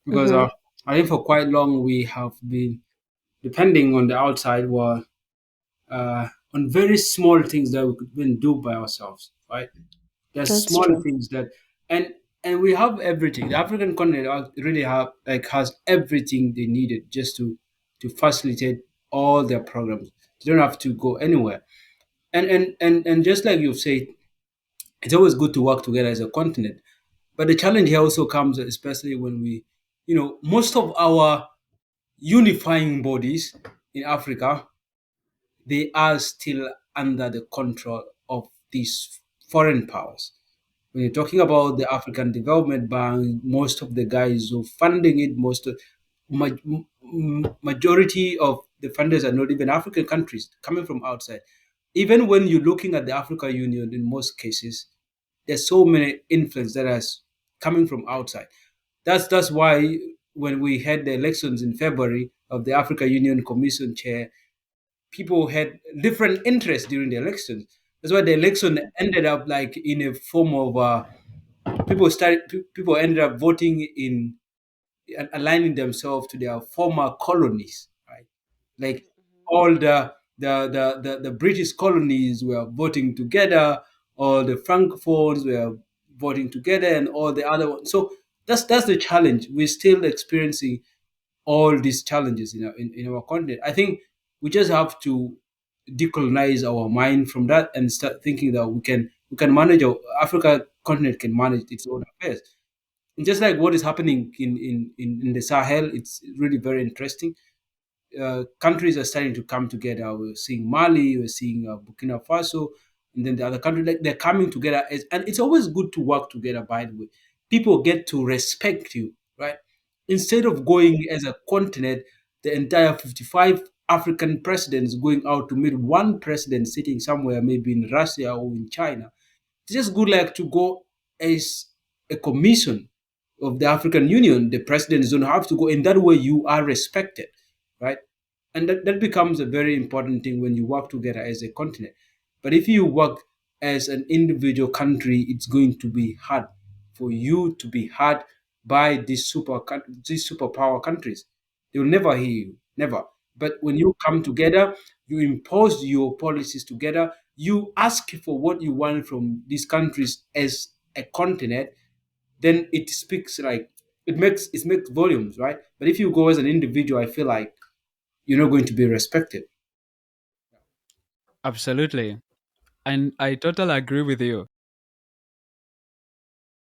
because Mm-hmm. I think for quite long we have been depending on the outside world on very small things that we could even do by ourselves, right? There's That's small true. things that and and we have everything. The African continent really have like has everything they needed just to facilitate all their programs. They don't have to go anywhere. And just like you've said, it's always good to work together as a continent. But the challenge here also comes, especially when most of our unifying bodies in Africa, they are still under the control of these foreign powers. When you're talking about the African Development Bank, most of the guys who funding it, majority of the funders are not even African countries, coming from outside. Even when you're looking at the African Union, in most cases, there's so many influence that is coming from outside. That's why when we had the elections in February of the Africa Union Commission chair, people had different interests during the elections. That's why the election ended up like in a form of people ended up voting in and aligning themselves to their former colonies, right? Like all the British colonies were voting together, all the francophones were voting together, and all the other ones. So that's the challenge. We're still experiencing all these challenges in our continent. I think we just have to decolonize our mind from that and start thinking that we can manage our Africa continent can manage its own affairs. And just like what is happening in the Sahel, it's really very interesting. Countries are starting to come together. We're seeing Mali, we're seeing Burkina Faso, and then the other countries. Like they're coming together, and it's always good to work together. By the way, people get to respect you, right? Instead of going as a continent, the entire 55 African presidents going out to meet one president sitting somewhere, maybe in Russia or in China. It's just good like to go as a commission of the African Union. The presidents don't have to go. In that way, you are respected, right? And that becomes a very important thing when you work together as a continent. But if you work as an individual country, it's going to be hard for you to be heard by these superpower countries. They will never hear you, never. But when you come together, you impose your policies together, you ask for what you want from these countries as a continent, then it speaks like it makes volumes, right? But if you go as an individual, I feel like you're not going to be respected. Absolutely. And I totally agree with you.